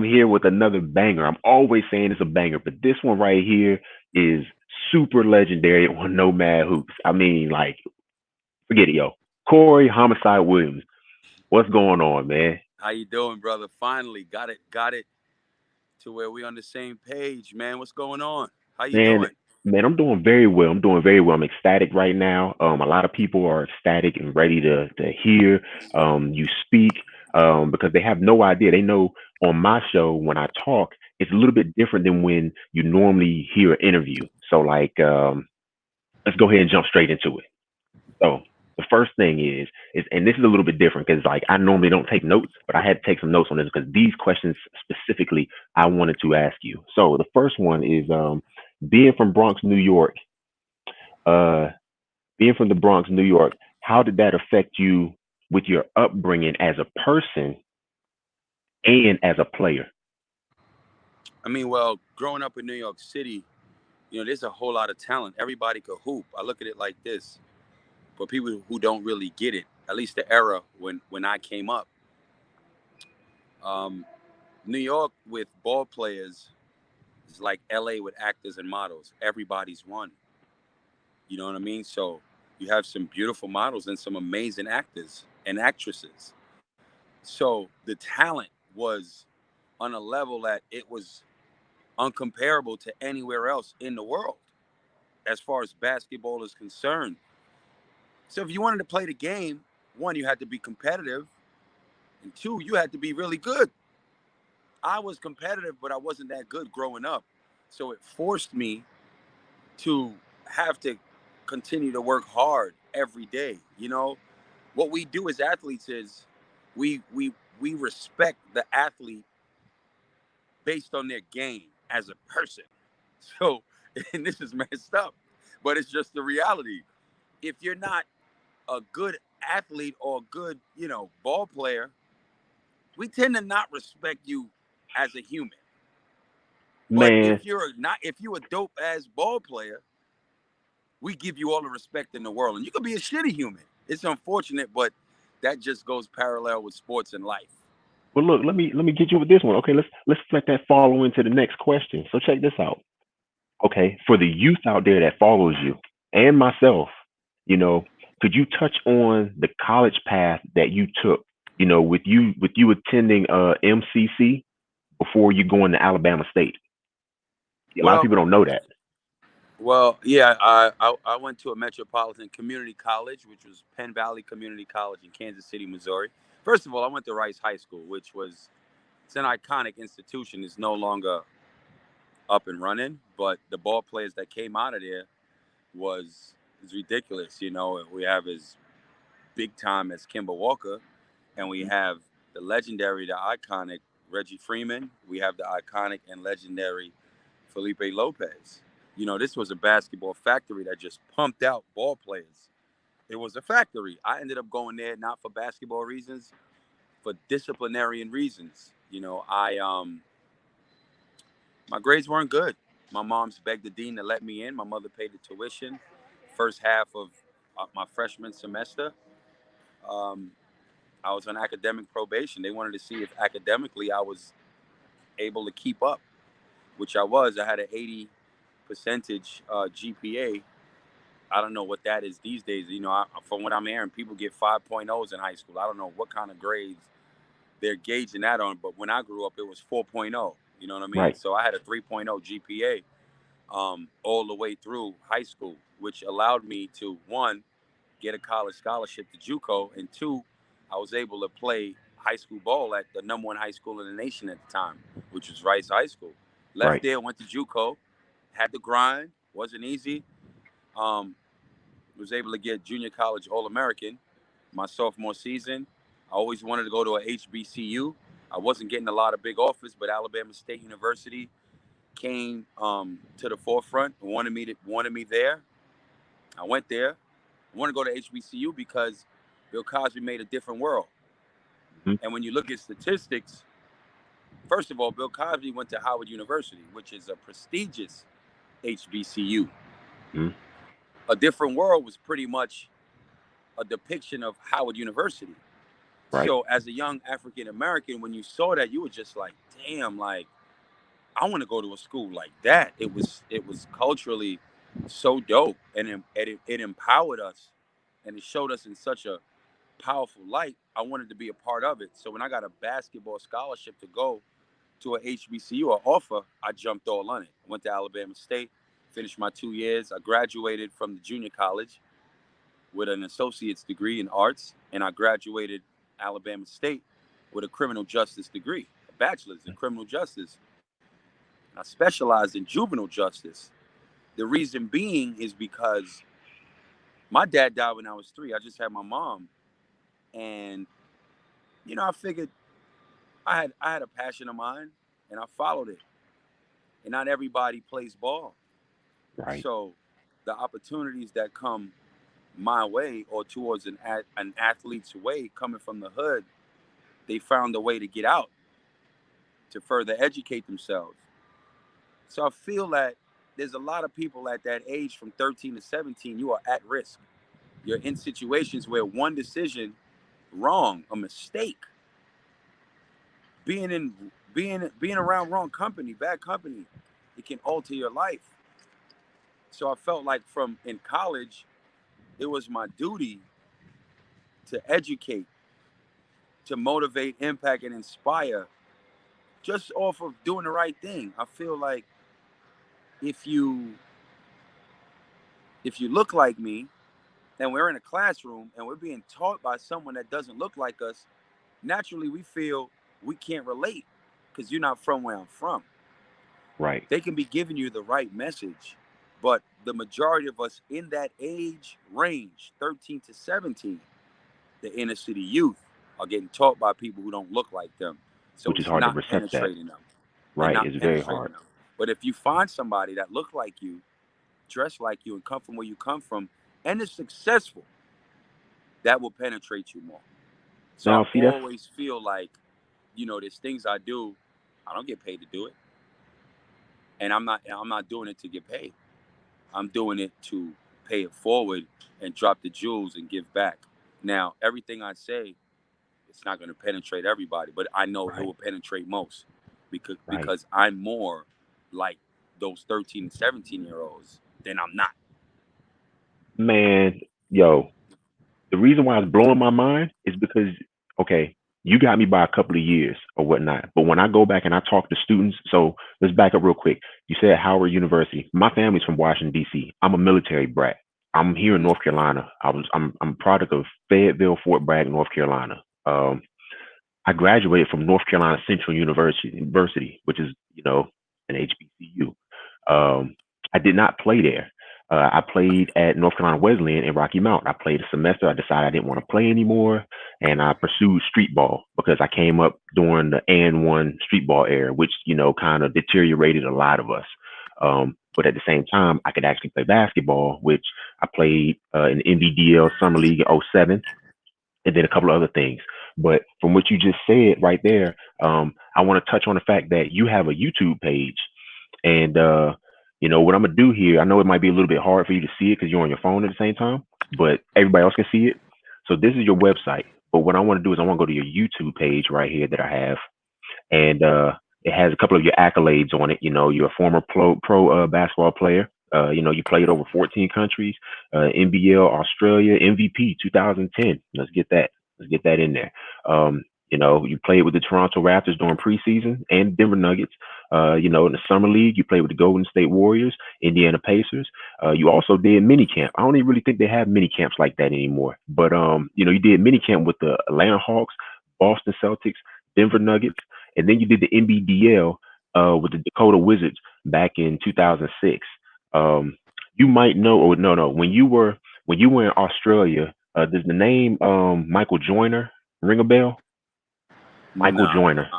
here with another banger. I'm always saying it's a banger, but this one right here is super legendary on Nomad Hoops. I mean, like, forget it, yo. Corey Homicide Williams. What's going on, man? How you doing, brother? Finally got it to where we on the same page, man. What's going on? How you Man, doing? man, I'm doing very well. I'm doing very well. I'm ecstatic right now. A lot of people are ecstatic and ready to hear you speak because they have no idea. They know on my show when I talk, it's a little bit different than when you normally hear an interview. So like, let's go ahead and jump straight into it. So the first thing is and this is a little bit different because like I normally don't take notes, but I had to take some notes on this because these questions specifically I wanted to ask you. So the first one is being from Bronx, New York, uh being from the Bronx, New York, how did that affect you with your upbringing as a person and as a player? I mean, well, growing up in New York City, there's a whole lot of talent. Everybody could hoop. I look at it like this. For people who don't really get it, at least the era when I came up, um, New York with ball players is like LA with actors and models. Everybody's one. You know what I mean? So you have some beautiful models and some amazing actors and actresses. So the talent was on a level that it was uncomparable to anywhere else in the world as far as basketball is concerned. So if you wanted to play the game, one, you had to be competitive, and two, you had to be really good. I was competitive, but I wasn't that good growing up. So it forced me to have to continue to work hard every day. What we do as athletes is we we we respect the athlete based on their game as a person. So, and this is messed up, but it's just the reality. If you're not a good athlete or a good, ball player, we tend to not respect you as a human. But Man, if you're a dope ass ball player, we give you all the respect in the world. And you could be a shitty human. It's unfortunate, but that just goes parallel with sports and life. well look, let me get you with this one. Okay, let's let that follow into the next question. So check this out. Okay, for the youth out there that follows you and myself, you know, could you touch on the college path that you took? With you attending MCC before you going to Alabama State. A lot of Well, people don't know that. yeah, I went to a metropolitan community college, which was Penn Valley Community College in Kansas City, Missouri. First of all, I went to Rice High School, which was it's an iconic institution. It's no longer up and running, but the ball players that came out of there was is ridiculous. We have as big time as Kimber Walker, and we have the legendary, the iconic Reggie Freeman. We have the iconic and legendary Felipe Lopez. This was a basketball factory that just pumped out ball players. It was a factory. I ended up going there not for basketball reasons, for disciplinarian reasons. My grades weren't good. My mom's begged the dean to let me in. My mother paid the tuition. First half of my freshman semester, um, I was on academic probation. They wanted to see if academically I was able to keep up, which I was. I had an 80 percentage GPA. I don't know what that is these days. From what I'm hearing, people get 5.0s in high school. I don't know what kind of grades they're gauging that on, but when I grew up, it was 4.0. You know what I mean? Right, So I had a 3.0 GPA all the way through high school, which allowed me to, one, get a college scholarship to JUCO, and two, I was able to play high school ball at the number one high school in the nation at the time, which was Rice High School. Left right. there, went to JUCO, had to grind, wasn't easy. Um, was able to get junior college All American my sophomore season. I always wanted to go to a HBCU. I wasn't getting a lot of big offers, but Alabama State University came to the forefront and wanted me there. I went there. I wanted to go to HBCU because Bill Cosby made a different world. Mhm, And when you look at statistics, first of all, Bill Cosby went to Howard University, which is a prestigious HBCU. mhm. A different world was pretty much a depiction of Howard University. Right. So as a young African American, when you saw that, you were just like, damn, like I want to go to a school like that. It was culturally so dope, and it empowered us, and it showed us in such a powerful light. I wanted to be a part of it. So when I got a basketball scholarship to go to a HBCU or offer, I jumped all on it. I went to Alabama State, finished my 2 years. I graduated from the junior college with an associate's degree in arts, and I graduated Alabama State with a criminal justice degree, a bachelor's in criminal justice. I specialized in juvenile justice. The reason being is because my dad died when I was 3. I just had my mom, and I figured I had a passion of mine, and I followed it. And not everybody plays ball, Right. so the opportunities that come my way or towards an athlete's way coming from the hood, they found a way to get out to further educate themselves. So I feel that there's a lot of people at that age from 13 to 17, you are at risk. You're in situations where one decision wrong, a mistake, being around wrong company, bad company, it can alter your life. So I felt like from in college, it was my duty to educate, to motivate, impact, and inspire just off of doing the right thing. I feel like if you look like me and we're in a classroom and we're being taught by someone that doesn't look like us, naturally we feel we can't relate because you're not from where I'm from. Right. They can be giving you the right message, but the majority of us in that age range, 13 to 17, the inner city youth, are getting taught by people who don't look like them. So Which is it's hard to not accept that. penetrating them. They're Right. not It's very penetrating hard. them. But if you find somebody that look like you, dress like you, and come from where you come from, and is successful, that will penetrate you more. So I Now, see, that's always feel like, there's things I do, I don't get paid to do it. And I'm not doing it to get paid. I'm doing it to pay it forward and drop the jewels and give back. Now, everything I say, it's not going to penetrate everybody, but I know it right. will penetrate most because Right. I'm more like those 13 and 17-year-olds than I'm not. Man, yo, the reason why it's blowing my mind is because, okay, you got me by a couple of years or whatnot. But when I go back and I talk to students, so let's back up real quick. You said Howard University. My family's from Washington, D.C. I'm a military brat. I'm here in Mm. North Carolina. I'm a product of Fayetteville, Fort Bragg, North Carolina. I graduated from North Carolina Central University, which is, an HBCU. I did not play there. I played at North Carolina Wesleyan in Rocky Mount. I played a semester. I decided I didn't want to play anymore, and I pursued street ball because I came up during the N1 streetball era, which kind of deteriorated a lot of us. But at the same time, I could actually play basketball, which I played in the NBDL Summer League in '07, and then a couple of other things. But from what you just said right there, I want to touch on the fact that you have a YouTube page. And what I'm gonna do here, I know it might be a little bit hard for you to see it because you're on your phone at the same time, but everybody else can see it. So this is your website. But what I want to do is I want to go to your YouTube page right here that I have, and it has a couple of your accolades on it. You're a former pro basketball player. You played over 14 countries, NBL Australia MVP 2010. Let's get that. Let's get that in there. You played with the Toronto Raptors during preseason and Denver Nuggets. In the summer league, you played with the Golden State Warriors, Indiana Pacers. You also did mini camp. I don't even really think they have mini camps like that anymore. But you did mini camp with the Atlanta Hawks, Boston Celtics, Denver Nuggets, and then you did the NBDL with the Dakota Wizards back in 2006. You might know, or no, when you were in Australia, does the name Michael Joyner ring a bell? Michael Nah. Joyner.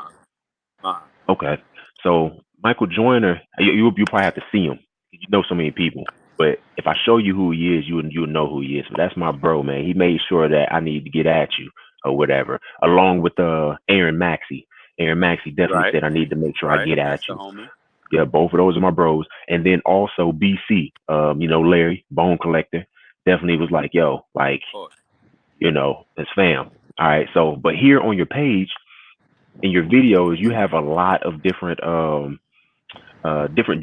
Uh-uh. Okay, so Michael Joyner, you probably have to see him. You know so many people, but if I show you who he is, you'll know who he is. But that's my bro, man. He made sure that I need to get at you or whatever, along with Aaron Maxey. Aaron Maxey definitely Right. said I need to make sure I Right. get at That's the you. homie. Yeah, both of those are my bros. And then also BC, Larry, Bone Collector, definitely was like, yo, like, Of course. it's fam. All right. So, but here on your page, in your videos, you have a lot of different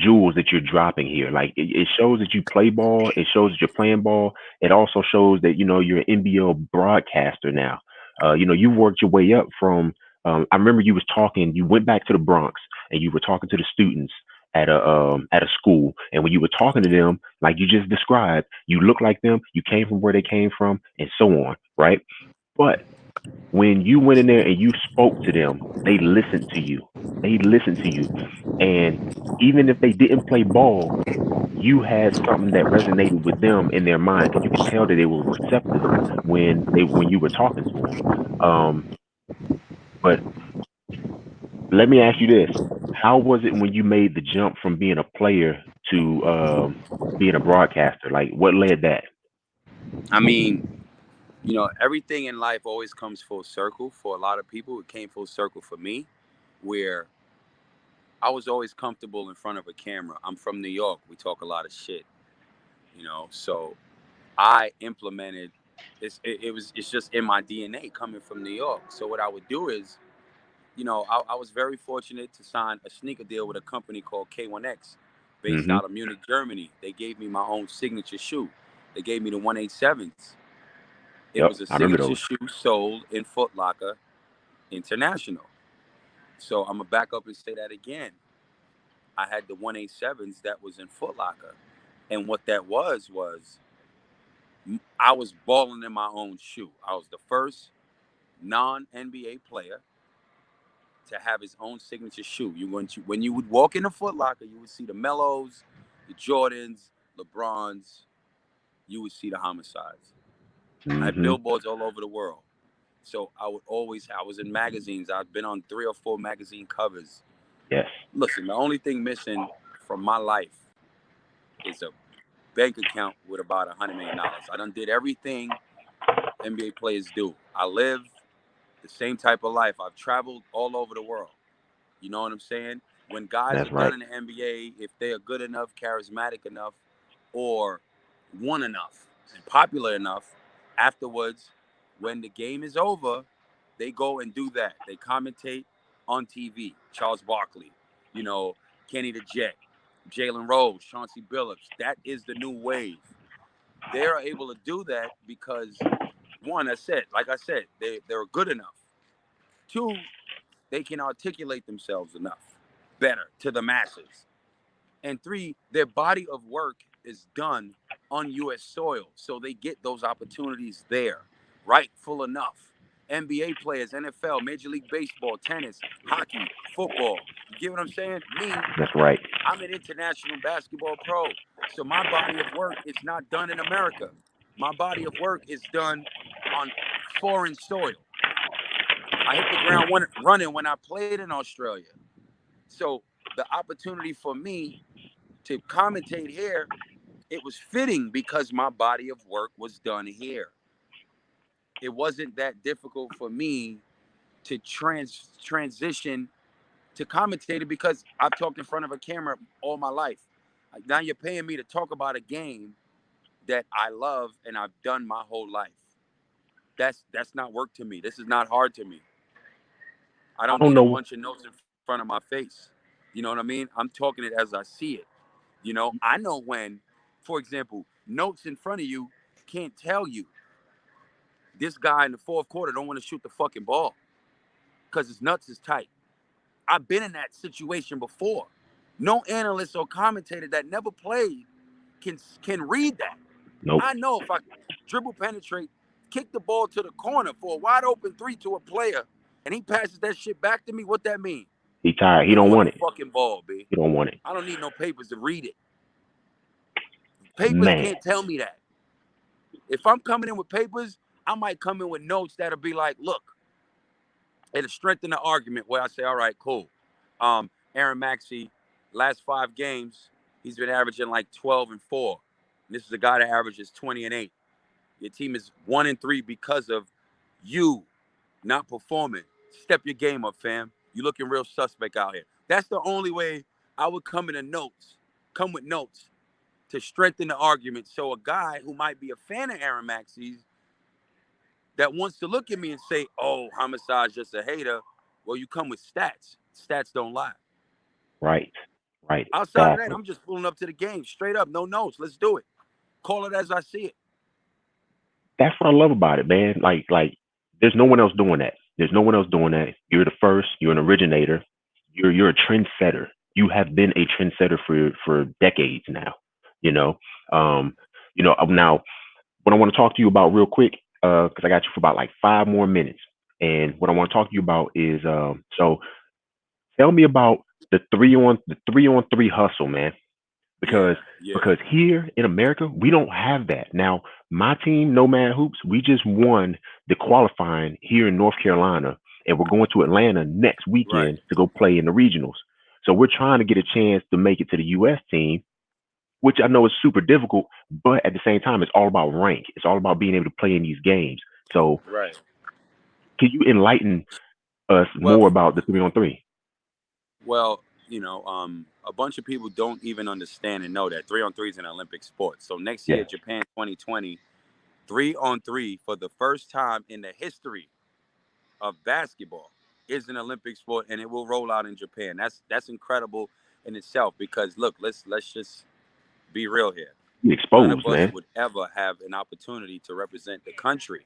jewels that you're dropping here. Like it shows that you play ball. It shows that you're playing ball. It also shows that you're an NBL broadcaster now. You've worked your way up from. I remember you was talking. You went back to the Bronx and you were talking to the students at a school. And when you were talking to them, like you just described, you look like them. You came from where they came from, and so on, right? But when you went in there and you spoke to them, they listened to you. They listened to you. And even if they didn't play ball, you had something that resonated with them in their mind because you could tell that they were receptive when you were talking to them. But let me ask you this: how was it when you made the jump from being a player to being a broadcaster? Like, what led that? I mean, everything in life always comes full circle. For a lot of people, it came full circle for me, where I was always comfortable in front of a camera. I'm from New York. We talk a lot of shit, so I implemented this. It's just in my DNA coming from New York. So what I would do is, I was very fortunate to sign a sneaker deal with a company called K1X, based Hmm. out of Munich, Germany. They gave me my own signature shoe. They gave me the 187s. It Yep, was a I remember signature those. shoe sold in Foot Locker International. So I'm gonna back up and say that again. I had the 187s that was in Foot Locker, and what that was I was balling in my own shoe. I was the first non-NBA player to have his own signature shoe. When you would walk in the Foot Locker, you would see the Melos, the Jordans, LeBrons. You would see the Homicides. I had Hmm. billboards all over the world. So I was in magazines. I've been on 3 or 4 magazine covers. Yes, Listen, the only thing missing from my life is a bank account with about $100 million. I done did everything NBA players do. I live the same type of life. I've traveled all over the world. You know what I'm saying? When guys are that's done right. in the NBA, if they are good enough, charismatic enough, or won enough and popular enough, afterwards, when the game is over, they go and do that. They commentate on TV. Charles Barkley, you know, Kenny the Jet, Jalen Rose, Chauncey Billups. That is the new wave. They are able to do that because, one, like I said, they're good enough. Two, they can articulate themselves enough better to the masses. And three, their body of work is done on U.S. soil, so they get those opportunities there, rightful enough. NBA players, NFL, Major League Baseball, tennis, hockey, football. You get what I'm saying? Me, That's right. I'm an international basketball pro, so my body of work is not done in America. My body of work is done on foreign soil. I hit the ground running when I played in Australia. So the opportunity for me to commentate here, it was fitting because my body of work was done here. It wasn't that difficult for me to transition to commentating because I've talked in front of a camera all my life. Now you're paying me to talk about a game that I love and I've done my whole life. That's not work to me. This is not hard to me. I I don't don't need a know. bunch of notes in front of my face. You know what I mean? I'm talking it as I see it. I know when, for example, notes in front of you can't tell you this guy in the fourth quarter don't want to shoot the fucking ball because his nuts is tight. I've been in that situation before. No analyst or commentator that never played can read that. Nope. I know if I dribble penetrate, kick the ball to the corner for a wide open three to a player, and he passes that shit back to me, what that mean? He tired. He He don't don't want want the it. fucking ball, B. He don't want it. I don't need no papers to read it. Papers Man. can't tell me that. If I'm coming in with papers, I might come in with notes that'll be like, look, it'll strengthen the argument where I say, all right, cool. Aaron Maxey, last 5 games, he's been averaging like 12 and 4. And this is a guy that averages 20 and 8. Your team is 1 and 3 because of you not performing. Step your game up, fam. You looking real suspect out here. That's the only way I would come come with notes to strengthen the argument. So a guy who might be a fan of Aaron Maxey's that wants to look at me and say, "Oh, Homicide's just a hater." Well, you come with stats. Stats don't lie. Right. Outside of that, Exactly. I'm just pulling up to the game straight up, no notes. Let's do it. Call it as I see it. That's what I love about it, man. Like there's no one else doing that. There's no one else doing that. You're the first. You're an originator. You're a trendsetter. You have been a trendsetter for decades now. You know. Now what I want to talk to you about real quick, because I got you for about like 5 more minutes. And what I want to talk to you about is so tell me about the three on three hustle, man. Because Yeah. because here in America we don't have that. Now my team, Nomadhoops, we just won the qualifying here in North Carolina, and we're going to Atlanta next Right. weekend to go play in the regionals. So we're trying to get a chance to make it to the U.S. team, which I know is super difficult, but at the same time, it's all about rank. It's all about being able to play in these games. So Right. can you enlighten us Well, more about the 3-on-3? well, a bunch of people don't even understand and know that 3-on-3 is an Olympic sport. So next year, Yeah. Japan 2020, 3-on-3 for the first time in the history of basketball is an Olympic sport, and it will roll out in Japan. That's incredible in itself. Because look, let's just be real here. You None of exposed, us man. would ever have an opportunity to represent the country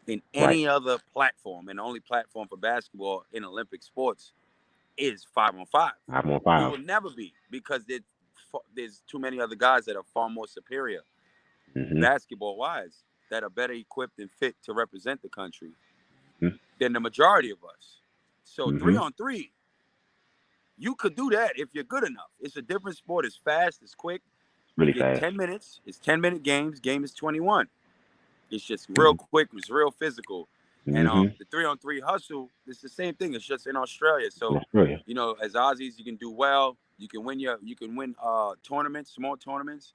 in Right. any other platform. And the only platform for basketball in Olympic sports is 5-on-5. 5-on-5. We will never be, because there's too many other guys that are far more superior Mm-hmm. basketball wise, that are better equipped and fit to represent the country than the majority of us. So Mm-hmm. 3-on-3, you could do that if you're good enough. It's a different sport. It's fast. It's quick. You Really get fast. 10 minutes. It's 10-minute games. Game is 21. It's just real Mm-hmm. quick. It's real physical. And Mm-hmm. the 3-on-3 hustle, it's the same thing. It's just in Australia. In So, Australia. as Aussies, you can do well. You can win tournaments, small tournaments,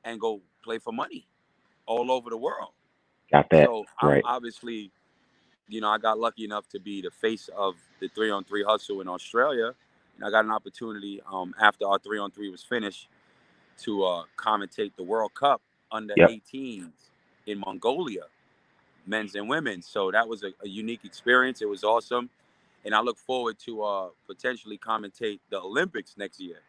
and go play for money all over the world. Got that. So I'm Right. obviously, I got lucky enough to be the face of the 3-on-3 hustle in Australia. And I got an opportunity after our 3-on-3 was finished to commentate the World Cup under Yep. 18s in Mongolia, men's and women's. So that was a unique experience. It was awesome. And I look forward to potentially commentate the Olympics next year.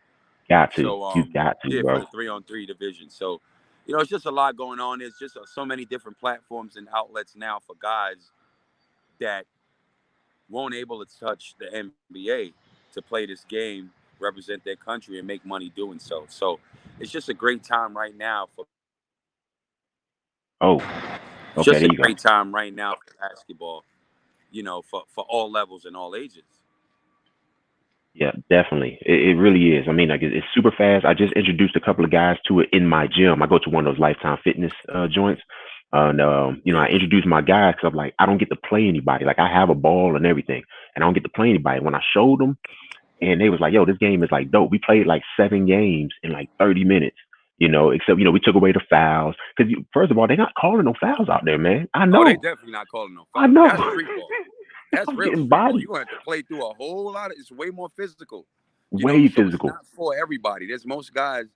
Got to. So You got to, yeah, for bro. the 3-on-3 division. So, it's just a lot going on. There's just so many different platforms and outlets now for guys that won't able to touch the NBA to play this game, represent their country, and make money doing so. So it's just a great time right now for Oh, it's okay, just there a you go. great time right now for basketball, for all levels and all ages. Yeah, definitely. It really is. I mean, like it's super fast. I just introduced a couple of guys to it in my gym. I go to one of those Lifetime Fitness joints. And I Yeah. introduced my guys because I'm like, I don't get to play anybody. Like I have a ball and everything, and I don't get to play anybody. When I showed them, and they was like, "Yo, this game is like dope." We played like 7 games in like 30 minutes. Except we took away the fouls because first of all, they're not calling no fouls out there, man. I Oh, they know, definitely not calling no I fouls. know. That's street ball. That's I'm real getting street ball. bodied. You're gonna have to play through a whole lot of. It's way more physical. Way So it's physical. not for everybody. There's most guys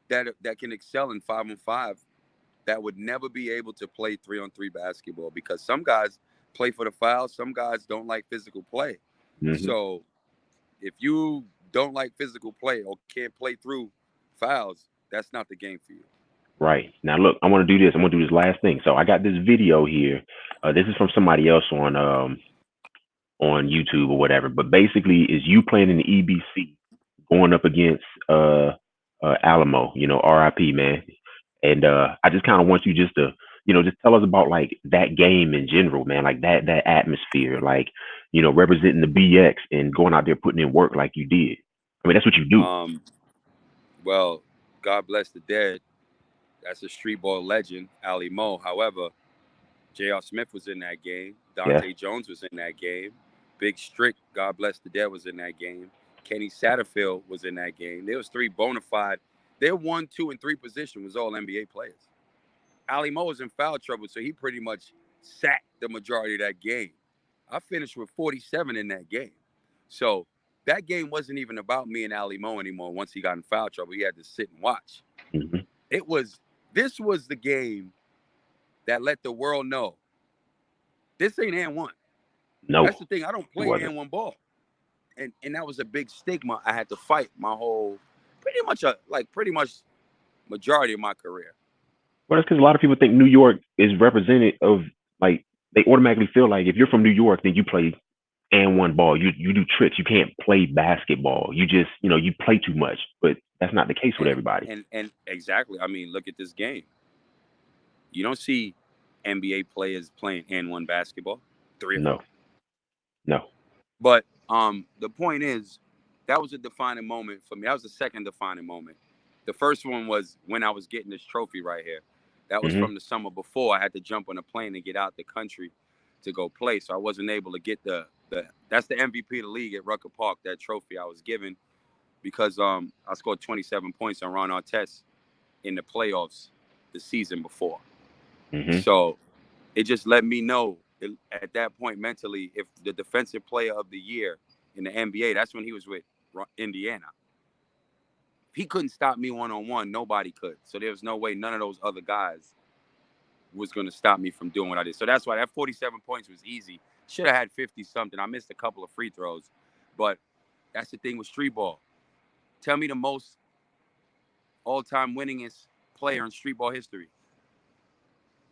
that can excel in 5-on-5 that would never be able to play 3-on-3 basketball, because some guys play for the fouls. Some guys don't like physical play. Hmm. So if you don't like physical play or can't play through fouls, that's not the game for you. Right. Now, look, I want to do this. I'm going to do this last thing. So I got this video here. This is from somebody else on YouTube or whatever. But basically, is you playing in the EBC going up against Alamo. RIP, man. And I just kind of want you just to just tell us about like that game in general, man. Like that atmosphere, like representing the BX and going out there putting in work like you did. I mean, that's what you do. Well, God bless the dead. That's a streetball legend, Ali Mo. However, J.R. Smith was in that game. Yes. Dante Jones was in that game. Big Strick, God bless the dead, was in that game. Kenny Satterfield was in that game. There was 3 bona fide. Their 1, 2, and 3 position was all NBA players. Ali Mo was in foul trouble, so he pretty much sat the majority of that game. I finished with 47 in that game. So that game wasn't even about me and Ali Mo anymore. Once he got in foul trouble, he had to sit and watch. Hmm. This was the game that let the world know This ain't N1. No, That's the thing. I don't play N1 ball. And that was a big stigma I had to fight my whole, pretty much majority of my career. Well, that's because a lot of people think New York is represented of, like, they automatically feel like if you're from New York, then you play N1 ball. You do tricks. You can't play basketball. You just, you play too much. But that's not the case with everybody. And exactly. I mean, look at this game. You don't see NBA players playing N1 basketball. 3 of them. No. But the point is, that was a defining moment for me. That was the second defining moment. The first one was when I was getting this trophy right here. That was from the summer before. I had to jump on a plane and get out the country to go play. So I wasn't able to get that's the MVP of the league at Rucker Park, that trophy I was given, because I scored 27 points on Ron Artest in the playoffs the season before. So it just let me know at that point mentally, if the defensive player of the year in the NBA, that's when he was with Indiana. If he couldn't stop me one-on-one, nobody could. So there was no way none of those other guys was going to stop me from doing what I did. So that's why that 47 points was easy. Should have had 50-something. I missed a couple of free throws. But that's the thing with street ball. Tell me the most all-time winningest player in street ball history.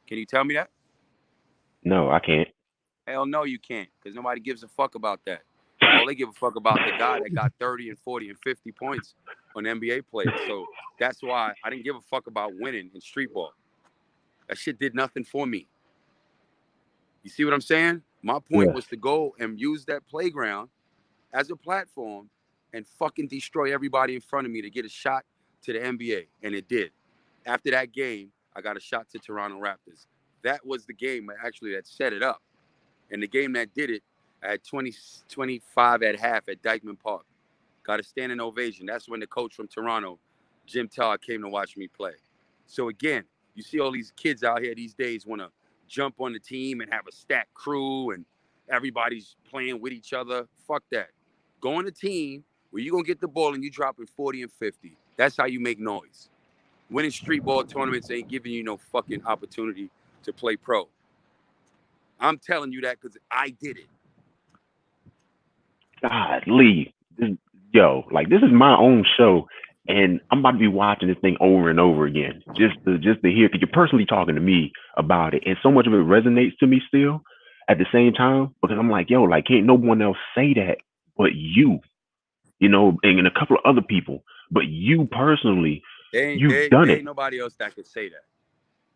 Can you tell me that? No, I can't. Hell no, you can't, because nobody gives a fuck about that. All they give a fuck about the guy that got 30 and 40 and 50 points on NBA players. So that's why I didn't give a fuck about winning in street ball. That shit did nothing for me. You see what I'm saying? My point was to go and use that playground as a platform and fucking destroy everybody in front of me to get a shot to the NBA. And it did. After that game, I got a shot to Toronto Raptors. That was the game actually that set it up. And the game that did it, I had 25 at half at Dyckman Park. Got a standing ovation. That's when the coach from Toronto, Jim Todd, came to watch me play. So again, you see all these kids out here these days want to jump on the team and have a stacked crew and everybody's playing with each other. Fuck that. Go on a team where you're going to get the ball and you dropping 40 and 50. That's how you make noise. Winning street ball tournaments ain't giving you no fucking opportunity to play pro. I'm telling you that because I did it. God, Lee, this is my own show, and I'm about to be watching this thing over and over again, just to hear, because you're personally talking to me about it, and so much of it resonates to me still. At the same time, because I'm like, can't no one else say that but you, and a couple of other people, but you personally, you've done it. There ain't nobody else that can say that.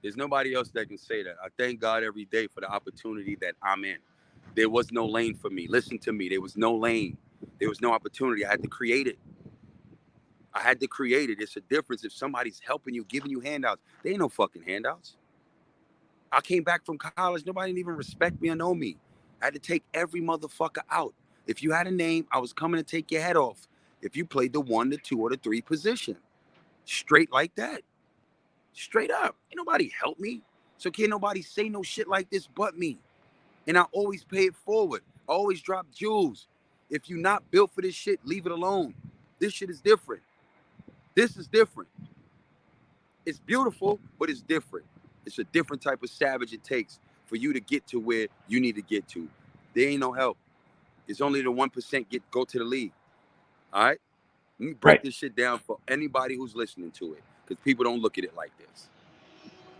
There's nobody else that can say that. I thank God every day for the opportunity that I'm in. There was no lane for me. Listen to me. There was no lane. There was no opportunity. I had to create it. It's a difference if somebody's helping you, giving you handouts. There ain't no fucking handouts. I came back from college. Nobody didn't even respect me or know me. I had to take every motherfucker out. If you had a name, I was coming to take your head off. If you played the 1, the 2, or the 3 position. Straight like that. Straight up. Ain't nobody help me. So can't nobody say no shit like this but me. And I always pay it forward. I always drop jewels. If you're not built for this shit, leave it alone. This shit is different. This is different. It's beautiful, but it's different. It's a different type of savage it takes for you to get to where you need to get to. There ain't no help. It's only the 1% go to the league. All right? Let me break this shit down for anybody who's listening to it, because people don't look at it like this.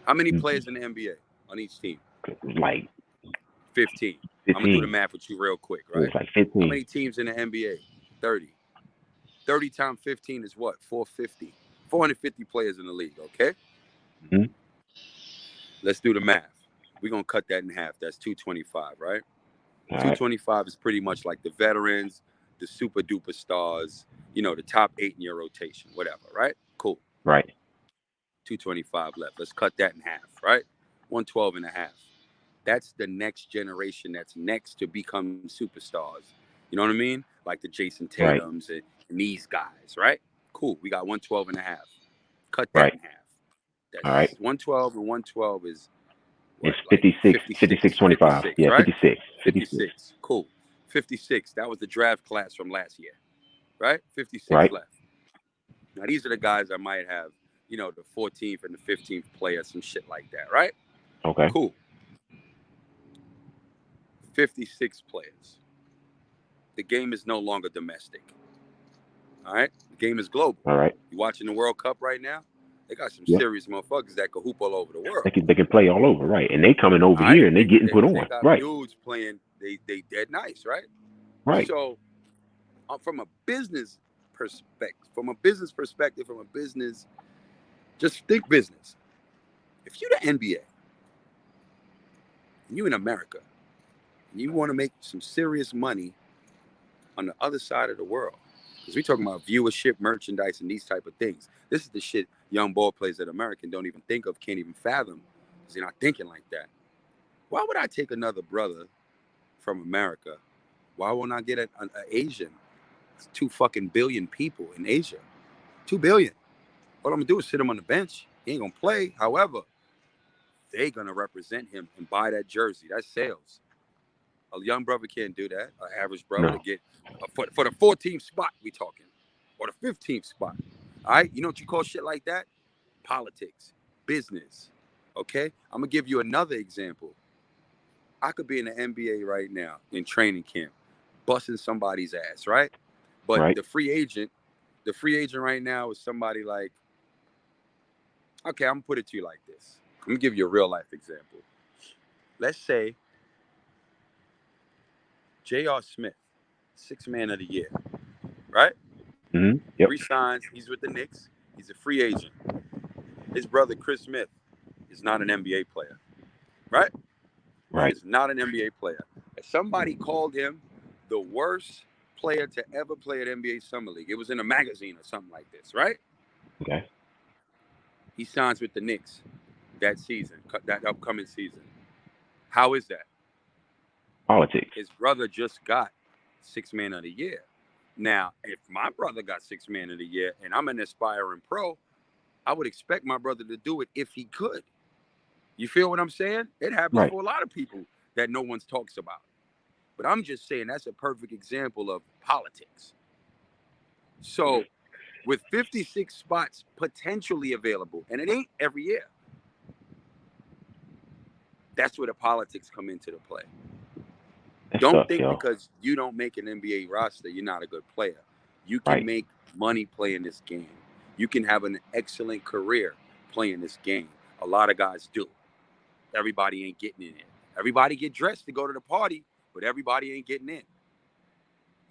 How many players in the NBA on each team? Like 15. I'm going to do the math with you real quick, right? It's like 15. How many teams in the NBA? 30. 30 times 15 is what? 450. 450 players in the league, okay? Let's do the math. We're going to cut that in half. That's 225, right? 225 is pretty much like the veterans, the super duper stars, the top 8 in your rotation, whatever, right? Cool. Right. 225 left. Let's cut that in half, right? 112 and a half. That's the next generation that's next to become superstars. You know what I mean? Like the Jason Tatums and these guys, right? Cool. We got 112 and a half. Cut that in half. That's all right. 112 and 112 is what, it's 56, 25. 56, yeah, right? 56. Cool. 56. That was the draft class from last year, right? 56 left. Now, these are the guys I might have, the 14th and the 15th player, some shit like that, right? Okay. Cool. 56 players. The game is no longer domestic. All right? The game is global. All right. You watching the World Cup right now? They got some Yep. serious motherfuckers that can hoop all over the world. They can play all over, right? And they coming over here and they getting put on, they got right? dudes playing. They dead nice, right? Right. So, from a business perspective, just think business. If you're the NBA, and you in America, and you want to make some serious money on the other side of the world, because we talking about viewership, merchandise, and these type of things. This is the shit young ball players that American don't even think of, can't even fathom, because they're not thinking like that. Why would I take another brother from America? Why won't I get an Asian? It's 2 fucking billion people in Asia. 2 billion. All I'm gonna do is sit him on the bench. He ain't gonna play. However, they gonna represent him and buy that jersey. That's sales. A young brother can't do that. An average brother to get for the 14th spot we talking, or the 15th spot. All right, you know what you call shit like that? Politics, business. Okay, I'm gonna give you another example. I could be in the NBA right now in training camp, busting somebody's ass, right? But the free agent right now is somebody like, okay, I'm gonna put it to you like this. I'm gonna give you a real life example. Let's say J.R. Smith, 6th man of the year, right? Mm-hmm. Yep. Resigns. He's with the Knicks. He's a free agent. His brother Chris Smith is not an NBA player, right? Right. He's not an NBA player. If somebody called him the worst player to ever play at NBA Summer League, it was in a magazine or something like this, right? Okay. He signs with the Knicks that season, that upcoming season. How is that? Politics. His brother just got 6th man of the year. Now, if my brother got 6th man of the year and I'm an aspiring pro, I would expect my brother to do it if he could. You feel what I'm saying? It happens for a lot of people that no one talks about. But I'm just saying that's a perfect example of politics. So with 56 spots potentially available, and it ain't every year, that's where the politics come into the play. Don't think because you don't make an NBA roster, you're not a good player. You can make money playing this game. You can have an excellent career playing this game. A lot of guys do. Everybody ain't getting in it. Everybody get dressed to go to the party, but everybody ain't getting in.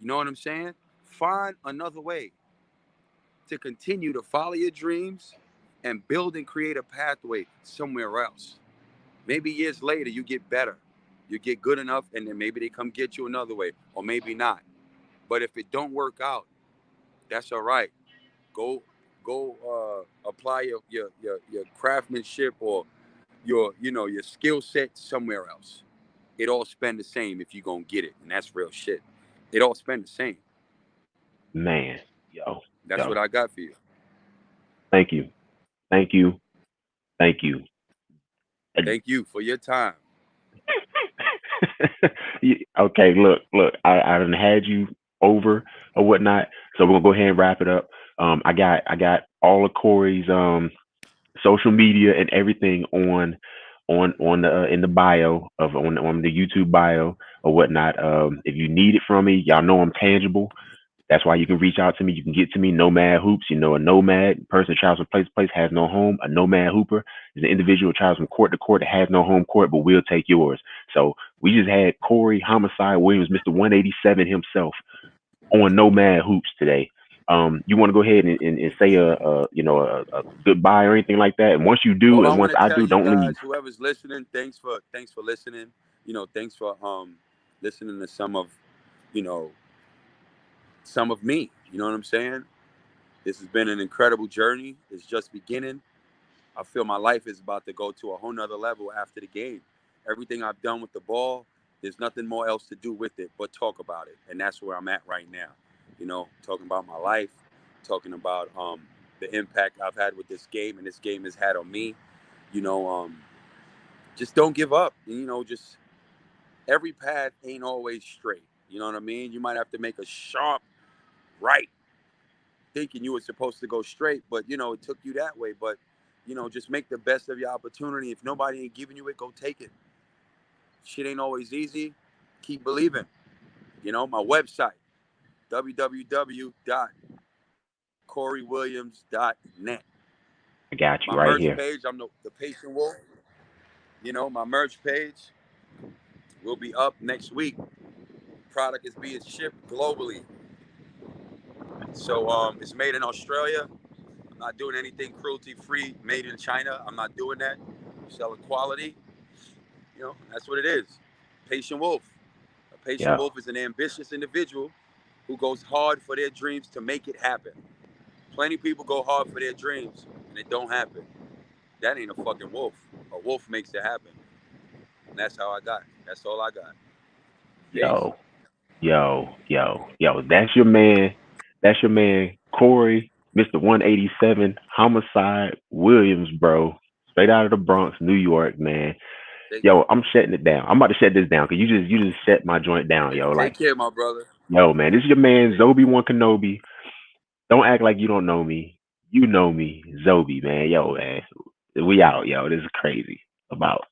You know what I'm saying? Find another way to continue to follow your dreams and build and create a pathway somewhere else. Maybe years later, you get better. You get good enough, and then maybe they come get you another way, or maybe not. But if it don't work out, that's all right. Go apply your craftsmanship or your skill set somewhere else. It all spend the same if you gonna get it, and that's real shit. It all spend the same. Man, that's what I got for you. Thank you. Thank you for your time. Okay, look, I done had you over or whatnot, so we're gonna go ahead and wrap it up. I got all of Corey's social media and everything on the in the bio of on the YouTube bio or whatnot. If you need it from me, y'all know I'm tangible. That's why you can reach out to me. You can get to me. Nomad Hoops. A nomad person that travels from place to place, has no home. A nomad hooper is an individual that travels from court to court that has no home court, but will take yours. So we just had Corey Homicide Williams, Mr. 187 himself, on Nomad Hoops today. You want to go ahead and say a goodbye or anything like that? And once you do, and once I do, don't leave. Whoever's listening, thanks for listening. Thanks for listening to some of me. You know what I'm saying? This has been an incredible journey. It's just beginning. I feel my life is about to go to a whole nother level after the game. Everything I've done with the ball, there's nothing more else to do with it but talk about it. And that's where I'm at right now. Talking about my life, talking about the impact I've had with this game and this game has had on me. Just don't give up. Just every path ain't always straight. You know what I mean? You might have to make a sharp right, thinking you were supposed to go straight, but it took you that way. But just make the best of your opportunity. If nobody ain't giving you it, go take it. Shit ain't always easy, keep believing. My website, www.coreywilliams.net. I got My you right merch here. page, I'm the Patient Wolf. My merch page will be up next week. Product is being shipped globally. So it's made in Australia. I'm not doing anything cruelty free, made in China. I'm not doing that. I'm selling quality. That's what it is. Patient Wolf. A patient Yeah, wolf is an ambitious individual who goes hard for their dreams to make it happen. Plenty of people go hard for their dreams and it don't happen. That ain't a fucking wolf. A wolf makes it happen. And that's how I got. That's all I got. Peace. yo, yo. That's your man. That's your man, Corey, Mr. 187, Homicide Williams, bro. Straight out of the Bronx, New York, man. Yo, I'm shutting it down. I'm about to shut this down because you just shut my joint down, yo. Take Like, care, my brother. yo, man, this is your man, Zobeone Knobe. Don't act like you don't know me. You know me, Zobe, man. Yo, man. We out, yo. This is crazy. About